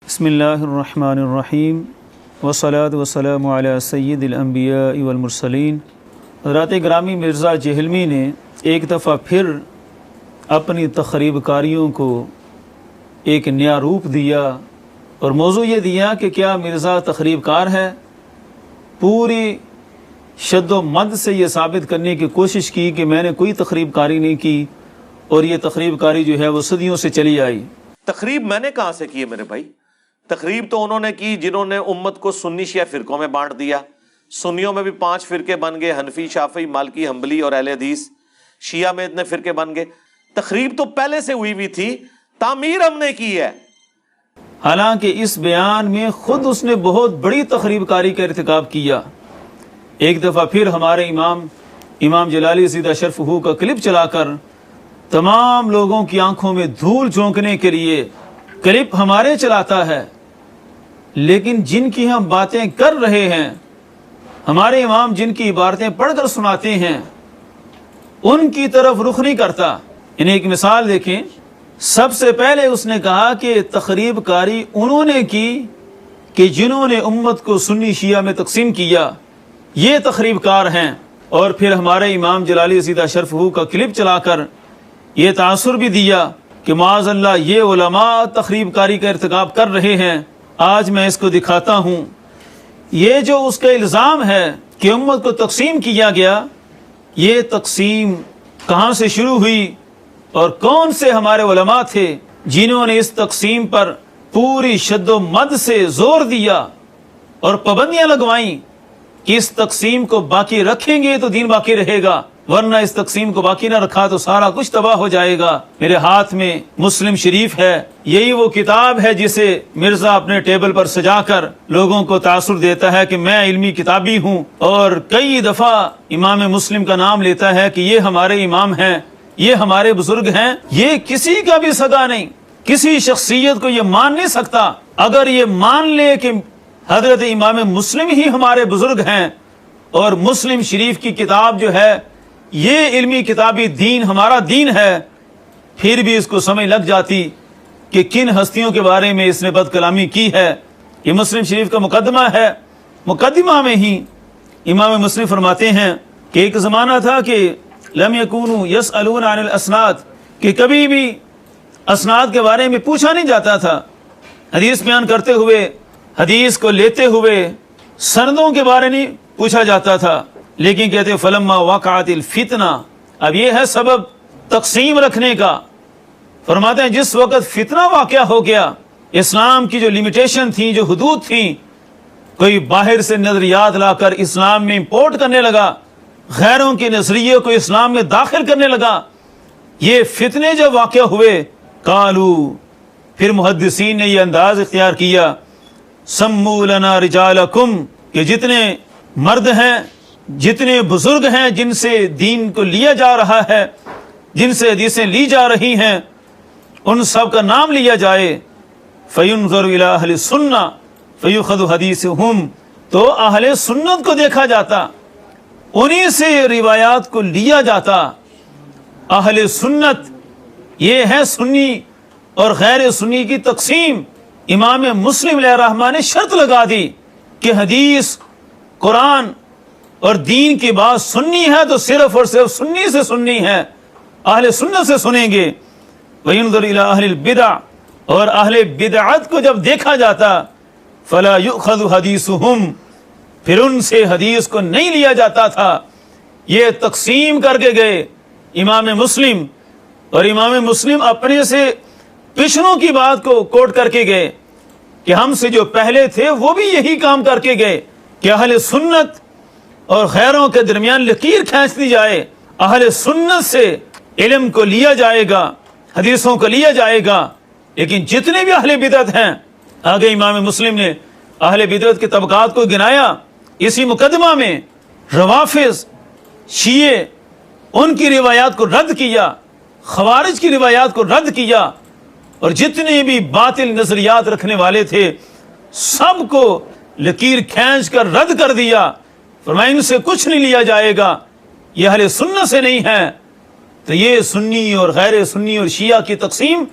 بسم اللہ الرحمن الرحیم والصلاة والسلام علی سید الانبیاء والمرسلین۔ حضرات گرامی، مرزا جہلمی نے ایک دفعہ پھر اپنی تخریب کاریوں کو ایک نیا روپ دیا اور موضوع یہ دیا کہ کیا مرزا تخریب کار ہے۔ پوری شد و مد سے یہ ثابت کرنے کی کوشش کی کہ میں نے کوئی تخریب کاری نہیں کی اور یہ تخریب کاری جو ہے وہ صدیوں سے چلی آئی۔ تخریب میں نے کہاں سے کی ہے میرے بھائی؟ تخریب تو انہوں نے کی جنہوں نے امت کو سنی شیعہ فرقوں میں بانٹ دیا۔ سنیوں میں بھی 5 فرقے بن گئے، حنفی، شافعی، مالکی، حنبلی اور اہل حدیث۔ شیعہ میں اتنے فرقے بن گئے۔ تخریب تو پہلے سے ہوئی بھی تھی، تعمیر ہم نے کی ہے۔ حالانکہ اس بیان میں خود اس نے بہت بڑی تخریب کاری کا ارتکاب کیا۔ ایک دفعہ پھر ہمارے امام جلالی سیدہ شرف ہو کا کلپ چلا کر تمام لوگوں کی آنکھوں میں دھول جھونکنے کے لیے کلپ ہمارے چلاتا ہے، لیکن جن کی ہم باتیں کر رہے ہیں، ہمارے امام جن کی عبارتیں پڑھ کر سناتے ہیں، ان کی طرف رخ نہیں کرتا۔ انہیں ایک مثال دیکھیں۔ سب سے پہلے اس نے کہا کہ تخریب کاری انہوں نے کی کہ جنہوں نے امت کو سنی شیعہ میں تقسیم کیا، یہ تخریب کار ہیں۔ اور پھر ہمارے امام جلالی سیدہ شرف ہو کا کلپ چلا کر یہ تاثر بھی دیا کہ معاذ اللہ یہ علماء تخریب کاری کا ارتکاب کر رہے ہیں۔ آج میں اس کو دکھاتا ہوں۔ یہ جو اس کا الزام ہے کہ امت کو تقسیم کیا گیا، یہ تقسیم کہاں سے شروع ہوئی اور کون سے ہمارے علماء تھے جنہوں نے اس تقسیم پر پوری شد و مد سے زور دیا اور پابندیاں لگوائیں کہ اس تقسیم کو باقی رکھیں گے تو دین باقی رہے گا، ورنہ اس تقسیم کو باقی نہ رکھا تو سارا کچھ تباہ ہو جائے گا۔ میرے ہاتھ میں مسلم شریف ہے، یہی وہ کتاب ہے جسے مرزا اپنے ٹیبل پر سجا کر لوگوں کو تاثر دیتا ہے کہ میں علمی کتابی ہوں، اور کئی دفعہ امام مسلم کا نام لیتا ہے کہ یہ ہمارے امام ہیں، یہ ہمارے بزرگ ہیں۔ یہ کسی کا بھی سگا نہیں، کسی شخصیت کو یہ مان نہیں سکتا۔ اگر یہ مان لے کہ حضرت امام مسلم ہی ہمارے بزرگ ہیں اور مسلم شریف کی کتاب جو ہے یہ علمی کتابی دین ہمارا دین ہے، پھر بھی اس کو سمجھ لگ جاتی کہ کن ہستیوں کے بارے میں اس نے بد کلامی کی ہے۔ یہ مسلم شریف کا مقدمہ ہے۔ مقدمہ میں ہی امام مسلم فرماتے ہیں کہ ایک زمانہ تھا کہ لم یکونوا یسألون عن الاسناد، کہ کبھی بھی اسناد کے بارے میں پوچھا نہیں جاتا تھا۔ حدیث بیان کرتے ہوئے، حدیث کو لیتے ہوئے سندوں کے بارے نہیں پوچھا جاتا تھا، لیکن کہتے فلما وقعت الفتنہ، اب یہ ہے سبب تقسیم رکھنے کا۔ فرماتے ہیں جس وقت فتنہ واقعہ ہو گیا، اسلام کی جو لمیٹیشن تھی، جو حدود تھیں، کوئی باہر سے نظریات لا کر اسلام میں امپورٹ کرنے لگا، غیروں کے نظریے کو اسلام میں داخل کرنے لگا، یہ فتنے جب واقع ہوئے، قالو، پھر محدثین نے یہ انداز اختیار کیا، سمو لنا رجالکم، کہ جتنے مرد ہیں، جتنے بزرگ ہیں جن سے دین کو لیا جا رہا ہے، جن سے حدیثیں لی جا رہی ہیں، ان سب کا نام لیا جائے۔ فَيُنظَرُ إِلَىٰ أَهْلِ السُّنَّةِ فَيُؤْخَذُ حَدِيثُهُمْ، تو اہل سنت کو دیکھا جاتا، انہی سے روایات کو لیا جاتا۔ اہل سنت یہ ہے سنی اور غیر سنی کی تقسیم۔ امام مسلم علیہ الرحمہ نے شرط لگا دی کہ حدیث، قرآن اور دین کی بات سننی ہے تو صرف اور صرف سنی سے سننی ہے، اہل سنت سے سنیں گے۔ وَيُنظَرُ إِلَىٰ أَهْلِ الْبِدْعِ، اور اہل بدعت کو جب دیکھا جاتا، فَلَا يُؤْخَذُ حَدِيثُهُمْ، پھر ان سے حدیث کو نہیں لیا جاتا تھا۔ یہ تقسیم کر کے گئے امام مسلم، اور امام مسلم اپنے سے پچھلوں کی بات کو کوٹ کر کے گئے کہ ہم سے جو پہلے تھے وہ بھی یہی کام کر کے گئے کہ اہل سنت اور غیروں کے درمیان لکیر کھینچ دی جائے، اہل سنت سے علم کو لیا جائے گا، حدیثوں کو لیا جائے گا۔ لیکن جتنے بھی اہل بدعت ہیں، آگے امام مسلم نے اہل بدعت کے طبقات کو گنایا۔ اسی مقدمہ میں روافض، شیعہ، ان کی روایات کو رد کیا، خوارج کی روایات کو رد کیا، اور جتنے بھی باطل نظریات رکھنے والے تھے سب کو لکیر کھینچ کر رد کر دیا۔ فرمایا ان سے کچھ نہیں لیا جائے گا، یہ اہل سنت سے نہیں ہے۔ تو یہ سنی اور غیر سنی اور شیعہ کی تقسیم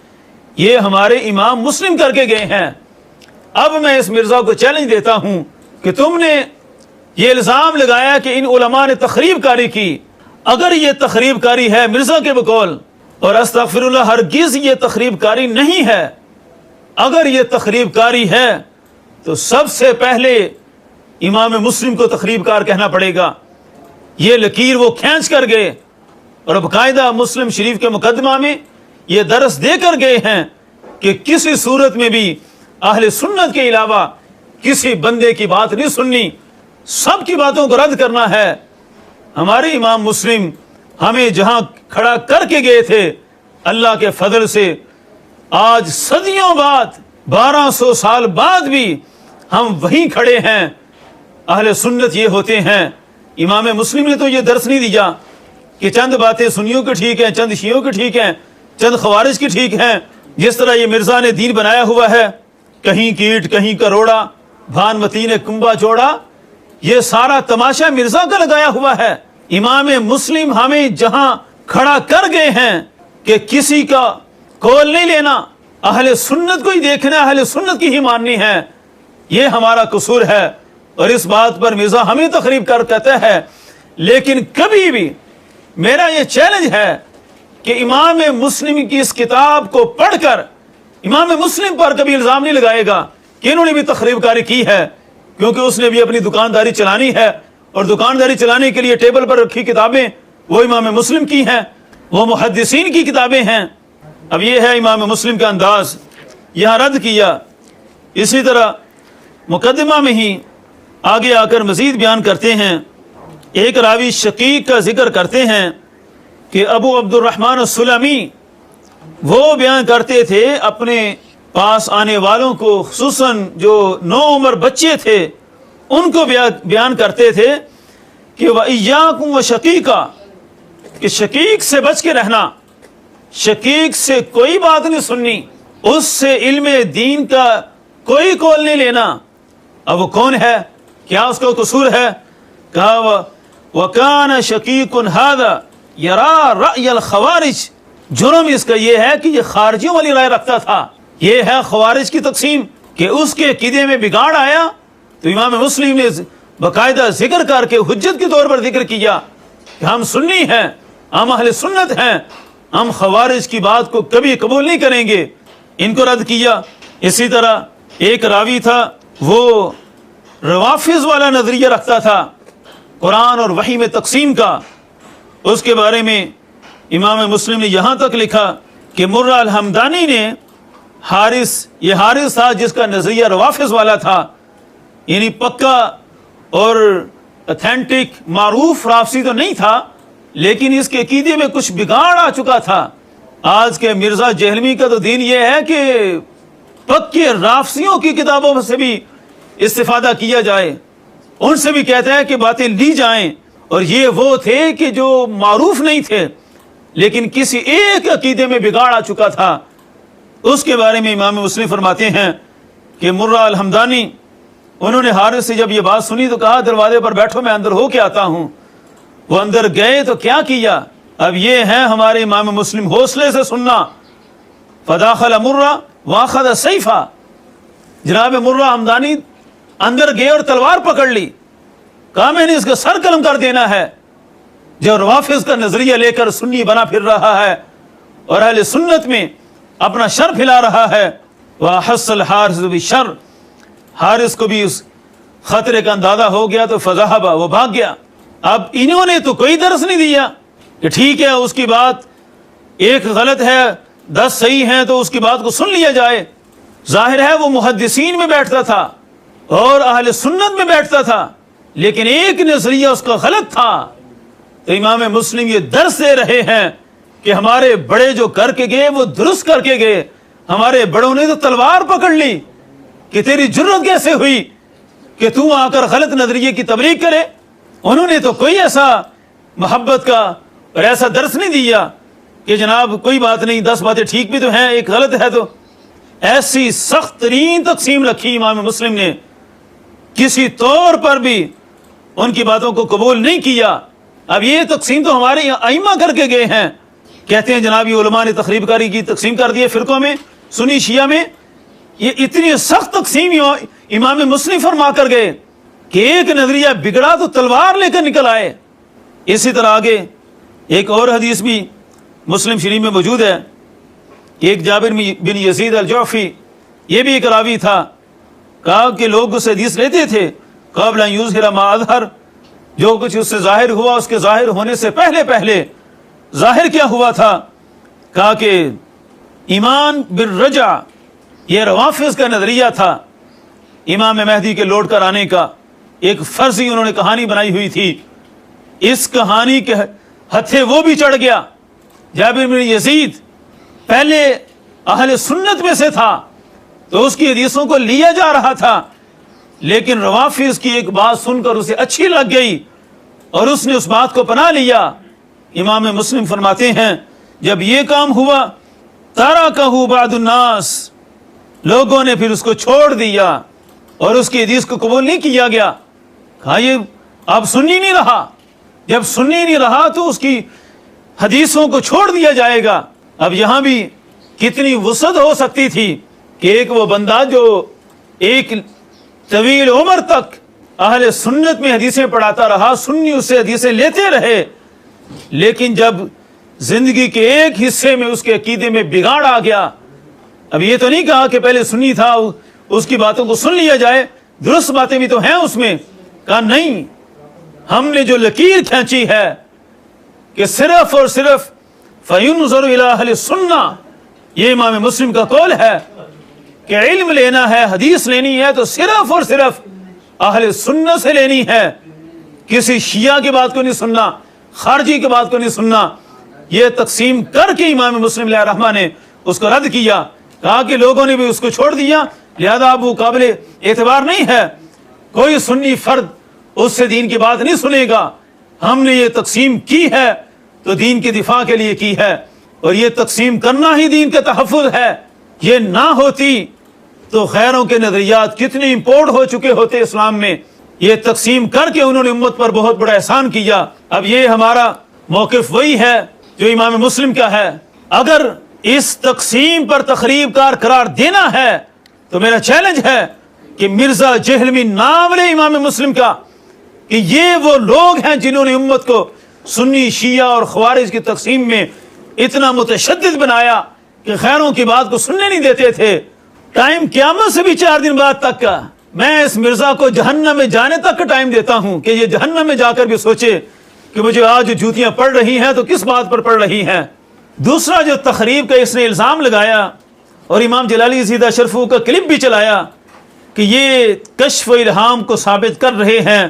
یہ ہمارے امام مسلم کر کے گئے ہیں۔ اب میں اس مرزا کو چیلنج دیتا ہوں کہ تم نے یہ الزام لگایا کہ ان علماء نے تخریب کاری کی، اگر یہ تخریب کاری ہے مرزا کے بقول، اور استغفر اللہ ہرگز یہ تخریب کاری نہیں ہے، اگر یہ تخریب کاری ہے تو سب سے پہلے امام مسلم کو تخریب کار کہنا پڑے گا۔ یہ لکیر وہ کھینچ کر گئے اور باقاعدہ مسلم شریف کے مقدمہ میں یہ درس دے کر گئے ہیں کہ کسی صورت میں بھی اہل سنت کے علاوہ کسی بندے کی بات نہیں سننی، سب کی باتوں کو رد کرنا ہے۔ ہمارے امام مسلم ہمیں جہاں کھڑا کر کے گئے تھے، اللہ کے فضل سے آج صدیوں بعد 1200 سال بعد بھی ہم وہیں کھڑے ہیں۔ اہل سنت یہ ہوتے ہیں۔ امام مسلم نے تو یہ درس نہیں دیا کہ چند باتیں سنیوں کی ٹھیک ہیں، چند شیعوں کی ٹھیک ہیں، چند خوارج کی ٹھیک ہیں، جس طرح یہ مرزا نے دین بنایا ہوا ہے، کہیں کیٹ کہیں کروڑا، بھانمتی نے کنبا جوڑا، یہ سارا تماشا مرزا کا لگایا ہوا ہے۔ امام مسلم ہمیں جہاں کھڑا کر گئے ہیں کہ کسی کا قول نہیں لینا، اہل سنت کو ہی دیکھنا، اہل سنت کی ہی ماننی ہے، یہ ہمارا قصور ہے، اور اس بات پر مرزا ہمیں تخریب کر کہتا ہے۔ لیکن کبھی بھی میرا یہ چیلنج ہے کہ امام مسلم کی اس کتاب کو پڑھ کر امام مسلم پر کبھی الزام نہیں لگائے گا کہ انہوں نے بھی تخریب کاری کی ہے، کیونکہ اس نے بھی اپنی دکانداری چلانی ہے، اور دکانداری چلانے کے لیے ٹیبل پر رکھی کتابیں وہ امام مسلم کی ہیں، وہ محدثین کی کتابیں ہیں۔ اب یہ ہے امام مسلم کا انداز، یہاں رد کیا۔ اسی طرح مقدمہ میں ہی آگے آ کر مزید بیان کرتے ہیں، ایک راوی شقیق کا ذکر کرتے ہیں کہ ابو عبد الرحمن السلمی وہ بیان کرتے تھے اپنے پاس آنے والوں کو، خصوصاً جو نو عمر بچے تھے ان کو بیان کرتے تھے کہ وَإِيَّاكُمْ وَشَقِيقًا، کہ شقیق سے بچ کے رہنا، شقیق سے کوئی بات نہیں سننی، اس سے علم دین کا کوئی قول نہیں لینا۔ اب وہ کون ہے؟ کیا اس کا قصور ہے؟ کہا وَكَانَ شَقِيقٌ هَذَا يَرَى رَأْيَ الْخَوَارِجِ، جرم اس کا یہ ہے کہ یہ خارجیوں والی رائے رکھتا تھا۔ یہ ہے خوارج کی تقسیم کہ اس کے عقیدے میں بگاڑ آیا تو امام مسلم نے باقاعدہ ذکر کر کے حجت کے طور پر ذکر کیا کہ ہم سنی ہیں، ہم اہل سنت ہیں، ہم خوارج کی بات کو کبھی قبول نہیں کریں گے، ان کو رد کیا۔ اسی طرح ایک راوی تھا وہ روافظ والا نظریہ رکھتا تھا قرآن اور وحی میں تقسیم کا، اس کے بارے میں امام مسلم نے یہاں تک لکھا کہ مرہ الحمدانی نے یہ حارث تھا جس کا نظریہ روافظ والا تھا، یعنی پکا اور اتھینٹک معروف رافضی تو نہیں تھا، لیکن اس کے عقیدے میں کچھ بگاڑ آ چکا تھا۔ آج کے مرزا جہلمی کا تو دین یہ ہے کہ پکے رافضیوں کی کتابوں سے بھی استفادہ کیا جائے، ان سے بھی کہتا ہے کہ باتیں لی جائیں، اور یہ وہ تھے کہ جو معروف نہیں تھے لیکن کسی ایک عقیدے میں بگاڑ آ چکا تھا۔ اس کے بارے میں امام مسلم فرماتے ہیں کہ مرہ الحمدانی انہوں نے حارث سے جب یہ بات سنی تو کہا دروازے پر بیٹھو میں اندر ہو کے آتا ہوں۔ وہ اندر گئے تو کیا کیا؟ اب یہ ہے ہمارے امام مسلم، حوصلے سے سننا۔ فداخل مرہ واخذ سیفا، جناب مرہ حمدانی اندر گئے اور تلوار پکڑ لی، کہا میں نے اس کا سر قلم کر دینا ہے، جو روافظ کا نظریہ لے کر سنی بنا پھر رہا ہے اور اہل سنت میں اپنا شر پھیلا رہا ہے۔ وَحَسَّ الْحَارِثُ بِالشَّرِّ، حارث کو بھی اس خطرے کا اندازہ ہو گیا تو فذهب، وہ بھاگ گیا۔ اب انہوں نے تو کوئی درس نہیں دیا کہ ٹھیک ہے اس کی بات ایک غلط ہے 10 صحیح ہیں تو اس کی بات کو سن لیا جائے۔ ظاہر ہے وہ محدثین میں بیٹھتا تھا اور اہل سنت میں بیٹھتا تھا، لیکن ایک نظریہ اس کا غلط تھا۔ تو امام مسلم یہ درس دے رہے ہیں کہ ہمارے بڑے جو کر کے گئے وہ درست کر کے گئے، ہمارے بڑوں نے تو تلوار پکڑ لی، کہ تیری جرت کیسے ہوئی کہ تو آ کر غلط نظریے کی تبلیغ کرے۔ انہوں نے تو کوئی ایسا محبت کا اور ایسا درس نہیں دیا کہ جناب کوئی بات نہیں، 10 باتیں ٹھیک بھی تو ہیں ایک غلط ہے۔ تو ایسی سخت ترین تقسیم رکھی امام مسلم نے، کسی طور پر بھی ان کی باتوں کو قبول نہیں کیا۔ اب یہ تقسیم تو ہمارے ائمہ کر کے گئے ہیں، کہتے ہیں جناب یہ علماء نے تخریب کاری کی، تقسیم کر دیے فرقوں میں، سنی شیعہ میں۔ یہ اتنی سخت تقسیم امام مسلم فرما کر گئے کہ ایک نظریہ بگڑا تو تلوار لے کر نکل آئے۔ اسی طرح آگے ایک اور حدیث بھی مسلم شریف میں موجود ہے کہ ایک جابر بن یزید الجعفی، یہ بھی ایک راوی تھا، کہا کہ لوگ اس حدیث لیتے تھے قبل ان یظہر ما اظہر، جو کچھ اس سے ظاہر ہوا اس کے ظاہر ہونے سے پہلے ظاہر کیا ہوا تھا؟ کہا کہ ایمان بالرجع، یہ روافض کا نظریہ تھا، امام مہدی کے لوٹ کر آنے کا ایک فرضی انہوں نے کہانی بنائی ہوئی تھی۔ اس کہانی کے ہتھے وہ بھی چڑھ گیا۔ جابر بن یزید پہلے اہل سنت میں سے تھا تو اس کی حدیثوں کو لیا جا رہا تھا، لیکن روافض کی ایک بات سن کر اسے اچھی لگ گئی اور اس نے اس بات کو پناہ لیا۔ امام مسلم فرماتے ہیں جب یہ کام ہوا ترکہ بعض الناس، لوگوں نے پھر اس کو چھوڑ دیا اور اس کی حدیث کو قبول نہیں کیا گیا۔ کہا یہ اب سنی نہیں رہا، جب سنی نہیں رہا تو اس کی حدیثوں کو چھوڑ دیا جائے گا۔ اب یہاں بھی کتنی وسعت ہو سکتی تھی کہ ایک وہ بندہ جو ایک طویل عمر تک اہل سنت میں حدیثیں پڑھاتا رہا، سنی اس سے حدیثیں لیتے رہے، لیکن جب زندگی کے ایک حصے میں اس کے عقیدے میں بگاڑ آ گیا، اب یہ تو نہیں کہا کہ پہلے سنی تھا اس کی باتوں کو سن لیا جائے، درست باتیں بھی تو ہیں اس میں، کہا نہیں، ہم نے جو لکیر کھینچی ہے کہ صرف اور صرف فَيُنظَرُ إِلَىٰ أَهْلِ السُّنَّةِ، یہ امام مسلم کا قول ہے کہ علم لینا ہے، حدیث لینی ہے تو صرف اور صرف اہل سنت سے لینی ہے، کسی شیعہ کی بات کو نہیں سننا، خارجی کی بات کو نہیں سننا۔ یہ تقسیم کر کے امام مسلم علیہ الرحمہ نے اس کو رد کیا، کہا کہ لوگوں نے بھی اس کو چھوڑ دیا، لہذا اب وہ قابل اعتبار نہیں ہے، کوئی سنی فرد اس سے دین کی بات نہیں سنے گا۔ ہم نے یہ تقسیم کی ہے تو دین کے دفاع کے لیے کی ہے، اور یہ تقسیم کرنا ہی دین کا تحفظ ہے۔ یہ نہ ہوتی تو غیروں کے نظریات کتنے امپورٹ ہو چکے ہوتے اسلام میں۔ یہ تقسیم کر کے انہوں نے امت پر بہت بڑا احسان کیا۔ اب یہ ہمارا موقف وہی ہے جو امام مسلم کا ہے۔ اگر اس تقسیم پر تخریب کار قرار دینا ہے تو میرا چیلنج ہے کہ مرزا جہلمی نام لے امام مسلم کا، کہ یہ وہ لوگ ہیں جنہوں نے امت کو سنی، شیعہ اور خوارج کی تقسیم میں اتنا متشدد بنایا کہ خیروں کی بات کو سننے نہیں دیتے تھے۔ ٹائم قیامت سے بھی 4 دن بعد تک کا، میں اس مرزا کو جہنم میں جانے تک کا ٹائم دیتا ہوں کہ یہ جہنم میں جا کر بھی سوچے کہ مجھے آج جو جوتیاں پڑ رہی ہیں تو کس بات پر پڑ رہی ہیں۔ دوسرا جو تخریب کا اس نے الزام لگایا اور امام جلالی سیدہ شرفو کا کلپ بھی چلایا کہ یہ کشف و الہام کو ثابت کر رہے ہیں،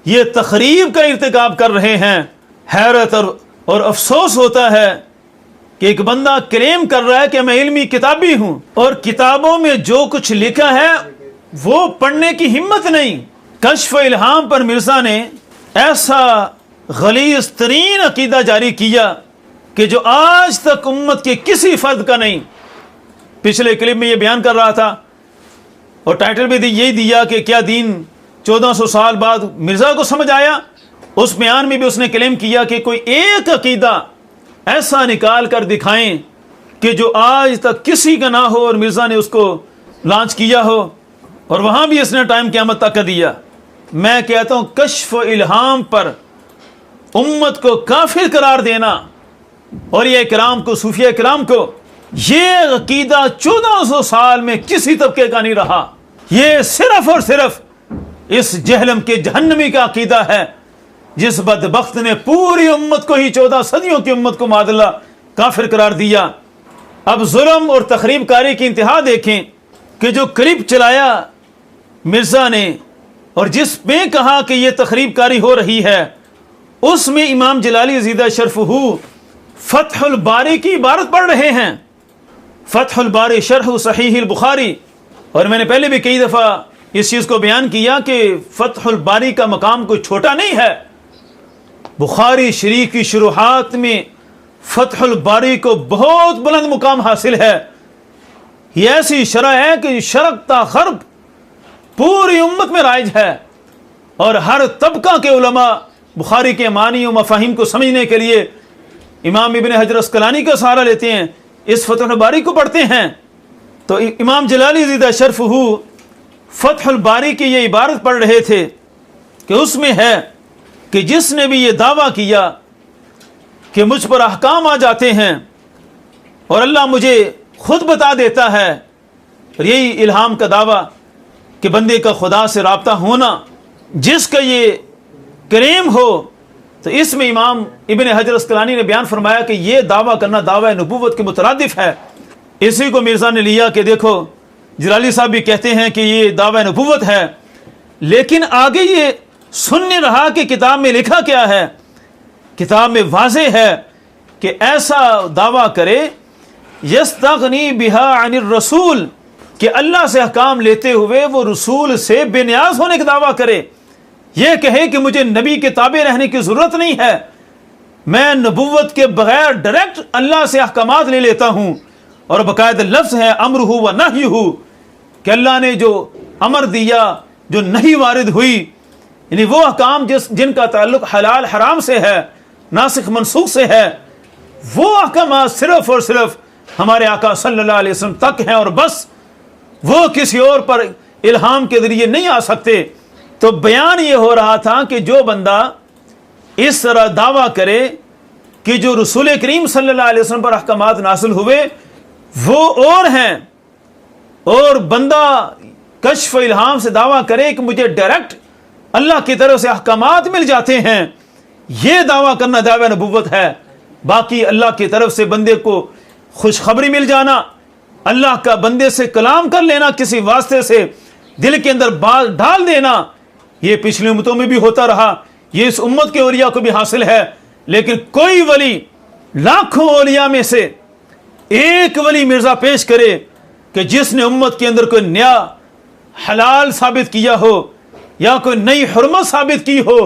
یہ تخریب کا ارتکاب کر رہے ہیں۔ حیرت اور افسوس ہوتا ہے کہ ایک بندہ کلیم کر رہا ہے کہ میں علمی کتابی ہوں، اور کتابوں میں جو کچھ لکھا ہے وہ پڑھنے کی ہمت نہیں۔ کشف و الہام پر مرزا نے ایسا غلیظ ترین عقیدہ جاری کیا کہ جو آج تک امت کے کسی فرد کا نہیں۔ پچھلے کلپ میں یہ بیان کر رہا تھا اور ٹائٹل بھی یہی دیا کہ کیا دین 1400 سال بعد مرزا کو سمجھ آیا۔ اس بیان میں بھی اس نے کلیم کیا کہ کوئی ایک عقیدہ ایسا نکال کر دکھائیں کہ جو آج تک کسی کا نہ ہو اور مرزا نے اس کو لانچ کیا ہو، اور وہاں بھی اس نے ٹائم قیامت تک کا دیا۔ میں کہتا ہوں کشف و الہام پر امت کو کافر قرار دینا اور یہ کرام کو، صوفیہ کرام کو، یہ عقیدہ 1400 سال میں کسی طبقے کا نہیں رہا۔ یہ صرف اور صرف اس جہلم کے جہنمی کا عقیدہ ہے جس بدبخت نے پوری امت کو ہی 14 صدیوں کی امت کو معاذ اللہ کافر قرار دیا۔ اب ظلم اور تخریب کاری کی انتہا دیکھیں کہ جو کلپ چلایا مرزا نے اور جس میں کہا کہ یہ تخریب کاری ہو رہی ہے، اس میں امام جلالی زیدہ شرفہ فتح الباری کی عبارت پڑھ رہے ہیں۔ فتح الباری شرح صحیح البخاری، اور میں نے پہلے بھی کئی دفعہ اس چیز کو بیان کیا کہ فتح الباری کا مقام کوئی چھوٹا نہیں ہے۔ بخاری شریف کی شروحات میں فتح الباری کو بہت بلند مقام حاصل ہے۔ یہ ایسی شرح ہے کہ شرق تا غرب پوری امت میں رائج ہے، اور ہر طبقہ کے علماء بخاری کے معنی و مفاہیم کو سمجھنے کے لیے امام ابن حجر اسقلانی کا سہارا لیتے ہیں، اس فتح الباری کو پڑھتے ہیں۔ تو امام جلالی زیدہ شرفہ فتح الباری کی یہ عبارت پڑھ رہے تھے کہ اس میں ہے کہ جس نے بھی یہ دعویٰ کیا کہ مجھ پر احکام آ جاتے ہیں اور اللہ مجھے خود بتا دیتا ہے، اور یہی الہام کا دعویٰ کہ بندے کا خدا سے رابطہ ہونا، جس کا یہ کریم ہو، تو اس میں امام ابن حجر اسقلانی نے بیان فرمایا کہ یہ دعویٰ کرنا دعویٰ نبوت کے مترادف ہے۔ اسی کو مرزا نے لیا کہ دیکھو جلالی صاحب بھی کہتے ہیں کہ یہ دعویٰ نبوت ہے، لیکن آگے یہ سننے رہا کہ کتاب میں لکھا کیا ہے۔ کتاب میں واضح ہے کہ ایسا دعویٰ کرے یستغنی بہا عن الرسول، کہ اللہ سے احکام لیتے ہوئے وہ رسول سے بے نیاز ہونے کا دعویٰ کرے، یہ کہے کہ مجھے نبی کے تابع رہنے کی ضرورت نہیں ہے، میں نبوت کے بغیر ڈائریکٹ اللہ سے احکامات لے لیتا ہوں، اور باقاعدہ لفظ ہے امرہ و نہیہ، کہ اللہ نے جو امر دیا، جو نہیں وارد ہوئی، یعنی وہ احکام جن کا تعلق حلال حرام سے ہے، ناسخ منسوخ سے ہے، وہ احکامات صرف اور صرف ہمارے آقا صلی اللہ علیہ وسلم تک ہیں اور بس، وہ کسی اور پر الہام کے ذریعے نہیں آ سکتے۔ تو بیان یہ ہو رہا تھا کہ جو بندہ اس طرح دعویٰ کرے کہ جو رسول کریم صلی اللہ علیہ وسلم پر احکامات نازل ہوئے وہ اور ہیں، اور بندہ کشف و الہام سے دعویٰ کرے کہ مجھے ڈائریکٹ اللہ کی طرف سے احکامات مل جاتے ہیں، یہ دعویٰ کرنا دعویٰ نبوت ہے۔ باقی اللہ کی طرف سے بندے کو خوشخبری مل جانا، اللہ کا بندے سے کلام کر لینا، کسی واسطے سے دل کے اندر بات ڈال دینا، یہ پچھلی امتوں میں بھی ہوتا رہا، یہ اس امت کے اولیاء کو بھی حاصل ہے، لیکن کوئی ولی لاکھوں اولیاء میں سے ایک ولی مرزا پیش کرے کہ جس نے امت کے اندر کوئی نیا حلال ثابت کیا ہو یا کوئی نئی حرمت ثابت کی ہو،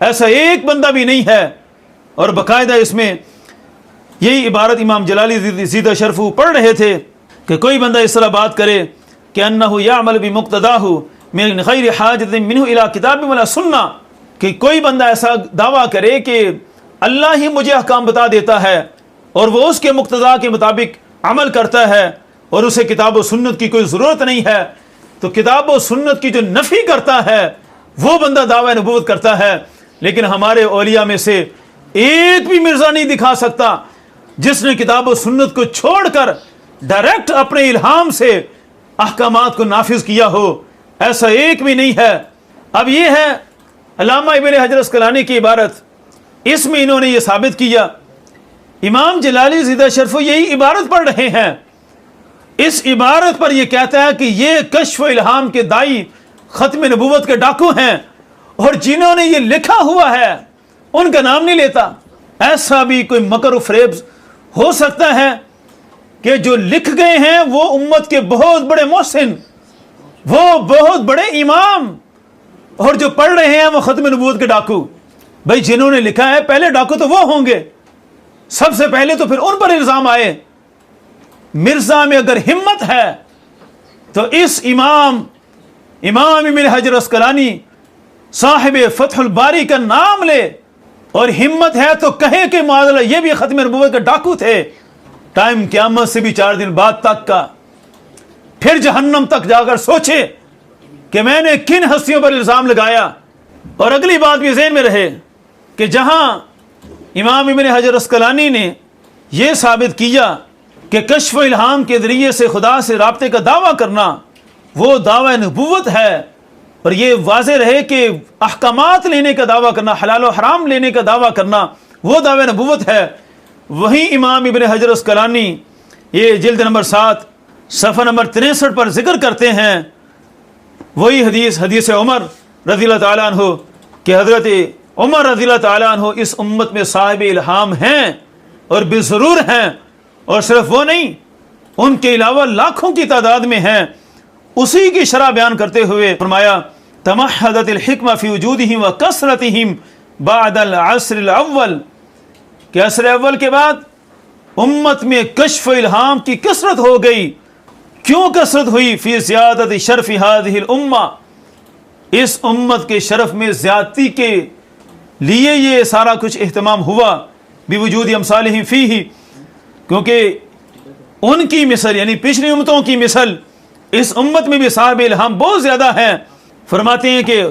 ایسا ایک بندہ بھی نہیں ہے۔ اور باقاعدہ اس میں یہی عبارت امام جلالی زیدہ شرفہ پڑھ رہے تھے کہ کوئی بندہ اس طرح بات کرے کہ انہ یعمل بمقتداہ من غیر حاجت منہ الی کتاب ولا سنہ، کہ کوئی بندہ ایسا دعویٰ کرے کہ اللہ ہی مجھے احکام بتا دیتا ہے اور وہ اس کے مقتضا کے مطابق عمل کرتا ہے اور اسے کتاب و سنت کی کوئی ضرورت نہیں ہے، تو کتاب و سنت کی جو نفی کرتا ہے وہ بندہ دعویٰ نبوت کرتا ہے۔ لیکن ہمارے اولیاء میں سے ایک بھی مرزا نہیں دکھا سکتا جس نے کتاب و سنت کو چھوڑ کر ڈائریکٹ اپنے الہام سے احکامات کو نافذ کیا ہو، ایسا ایک بھی نہیں ہے۔ اب یہ ہے علامہ ابن حجر اسقلانی کی عبارت، اس میں انہوں نے یہ ثابت کیا، امام جلالی زیدہ شرفہ یہی عبارت پڑھ رہے ہیں، اس عبارت پر یہ کہتا ہے کہ یہ کشف و الہام کے دائی ختم نبوت کے ڈاکو ہیں، اور جنہوں نے یہ لکھا ہوا ہے ان کا نام نہیں لیتا۔ ایسا بھی کوئی مکر و فریب ہو سکتا ہے کہ جو لکھ گئے ہیں وہ امت کے بہت بڑے محسن، وہ بہت بڑے امام، اور جو پڑھ رہے ہیں وہ ختم نبوت کے ڈاکو؟ بھائی جنہوں نے لکھا ہے پہلے ڈاکو تو وہ ہوں گے، سب سے پہلے تو پھر ان پر الزام آئے۔ مرزا میں اگر ہمت ہے تو اس امام ابن حجر اسقلانی صاحب فتح الباری کا نام لے، اور ہمت ہے تو کہے کہ معاذ یہ بھی ختم نبوت کے ڈاکو تھے، ٹائم قیامت سے بھی 4 دن بعد تک کا، پھر جہنم تک جا کر سوچے کہ میں نے کن ہستیوں پر الزام لگایا۔ اور اگلی بات بھی ذہن میں رہے کہ جہاں امام ابن حجر اسقلانی نے یہ ثابت کیا کہ کشف و الہام کے ذریعے سے خدا سے رابطے کا دعویٰ کرنا وہ دعویٰ نبوت ہے، اور یہ واضح رہے کہ احکامات لینے کا دعویٰ کرنا، حلال و حرام لینے کا دعویٰ کرنا وہ دعویٰ نبوت ہے، وہیں امام ابن حجر اسقلانی یہ جلد نمبر 7 صفحہ نمبر 63 پر ذکر کرتے ہیں وہی حدیث عمر رضی اللہ تعالیٰ عنہ کہ حضرت عمر رضی اللہ تعالیٰ عنہ اس امت میں صاحب الہام ہیں اور بے ضرور ہیں، اور صرف وہ نہیں، ان کے علاوہ لاکھوں کی تعداد میں ہیں۔ اسی کی شرح بیان کرتے ہوئے فرمایا تمحدت الحکمہ فی وجودہم و کثرتہم بعد العصر الاول، کہ عصر اول کے بعد امت میں کشف و الہام کی کثرت ہو گئی۔ کیوں کثرت ہوئی؟ فی زیادت شرف ہذہ الامہ، اس امت کے شرف میں زیادتی کے لیے یہ سارا کچھ اہتمام ہوا، بوجود امثالہم فیہ، کیونکہ ان کی مثل یعنی پچھلی امتوں کی مثل اس امت میں بھی صاحب الہام بہت زیادہ ہیں. فرماتے ہیں کہ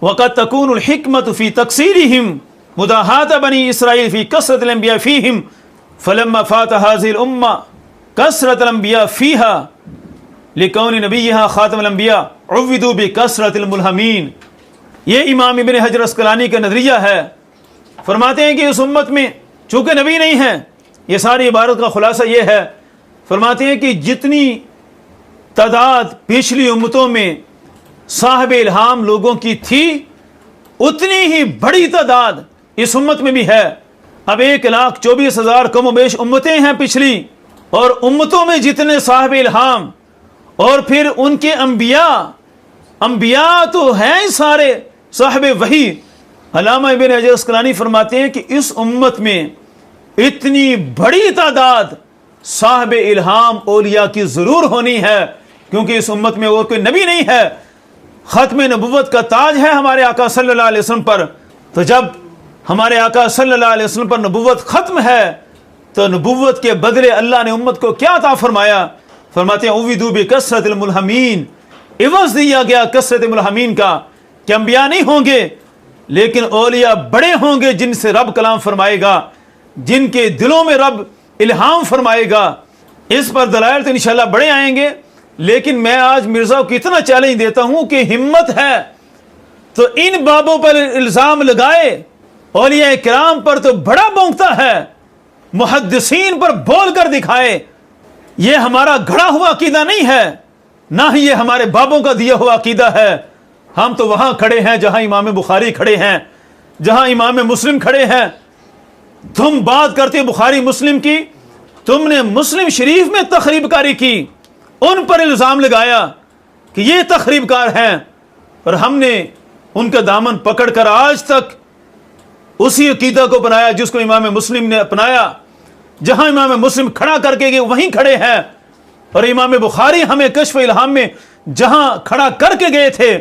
وقد تكون الحکمت فی تقصیرہم مداحات بنی اسرائیل فی کثرت الانبیاء فیہم فلما فات هذه الامہ کثرت الانبیاء فیہا لکون نبیہا خاتم الانبیاء عوضوا بکثرت الملہمین. یہ امام ابن حجر عسقلانی کا نظریہ ہے. فرماتے ہیں کہ اس امت میں چونکہ نبی نہیں ہے، یہ ساری عبارت کا خلاصہ یہ ہے، فرماتے ہیں کہ جتنی تعداد پچھلی امتوں میں صاحب الہام لوگوں کی تھی اتنی ہی بڑی تعداد اس امت میں بھی ہے. اب 1,24,000 کم و بیش امتیں ہیں پچھلی، اور امتوں میں جتنے صاحب الہام اور پھر ان کے انبیاء تو ہیں سارے صاحب وحی. علامہ ابن حجر عسقلانی فرماتے ہیں کہ اس امت میں اتنی بڑی تعداد صاحب الہام اولیاء کی ضرور ہونی ہے، کیونکہ اس امت میں اور کوئی نبی نہیں ہے. ختم نبوت کا تاج ہے ہمارے آقا صلی اللہ علیہ وسلم پر. تو جب ہمارے آقا صلی اللہ علیہ وسلم پر نبوت ختم ہے تو نبوت کے بدلے اللہ نے امت کو کیا عطا فرمایا؟ فرماتے ہیں عوضوا بکثرت الملہمین، عوض دیا گیا کثرت ملہمین کا، کہ انبیاء نہیں ہوں گے لیکن اولیاء بڑے ہوں گے جن سے رب کلام فرمائے گا، جن کے دلوں میں رب الہام فرمائے گا. اس پر دلائل تو انشاءاللہ بڑے آئیں گے، لیکن میں آج مرزا کو اتنا چیلنج دیتا ہوں کہ ہمت ہے تو ان بابوں پر الزام لگائے. اولیاء کرام پر تو بڑا بونکتا ہے، محدثین پر بول کر دکھائے. یہ ہمارا گھڑا ہوا عقیدہ نہیں ہے، نہ ہی یہ ہمارے بابوں کا دیا ہوا عقیدہ ہے. ہم تو وہاں کھڑے ہیں جہاں امام بخاری کھڑے ہیں، جہاں امام مسلم کھڑے ہیں. تم بات کرتے بخاری مسلم کی، تم نے مسلم شریف میں تخریب کاری کی، ان پر الزام لگایا کہ یہ تخریب کار ہیں، اور ہم نے ان کا دامن پکڑ کر آج تک اسی عقیدہ کو بنایا جس کو امام مسلم نے اپنایا. جہاں امام مسلم کھڑا کر کے گئے وہیں کھڑے ہیں، اور امام بخاری ہمیں کشف الہام میں جہاں کھڑا کر کے گئے تھے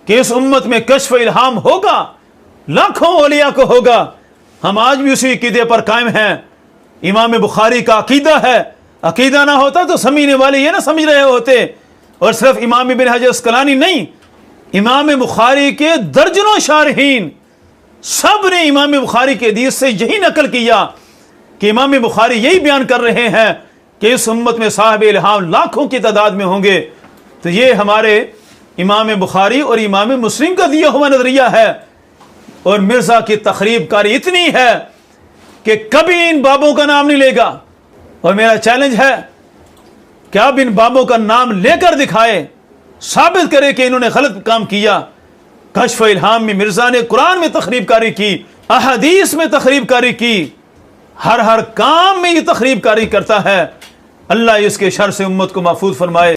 کہ اس امت میں کشف الہام ہوگا، لاکھوں اولیاء کو ہوگا، ہم آج بھی اسی عقیدے پر قائم ہیں. امام بخاری کا عقیدہ ہے، عقیدہ نہ ہوتا تو سمجھنے والے یہ نہ سمجھ رہے ہوتے. اور صرف امام ابن حجر عسقلانی نہیں، امام بخاری کے درجنوں شارحین سب نے امام بخاری کے حدیث سے یہی نقل کیا کہ امام بخاری یہی بیان کر رہے ہیں کہ اس امت میں صاحب الہام لاکھوں کی تعداد میں ہوں گے. تو یہ ہمارے امام بخاری اور امام مسلم کا دیا ہوا نظریہ ہے. اور مرزا کی تخریب کاری اتنی ہے کہ کبھی ان بابوں کا نام نہیں لے گا. اور میرا چیلنج ہے کہ اب ان بابوں کا نام لے کر دکھائے، ثابت کرے کہ انہوں نے غلط کام کیا. کشف الہام میں مرزا نے قرآن میں تخریب کاری کی، احادیث میں تخریب کاری کی، ہر کام میں یہ تخریب کاری کرتا ہے. اللہ اس کے شر سے امت کو محفوظ فرمائے.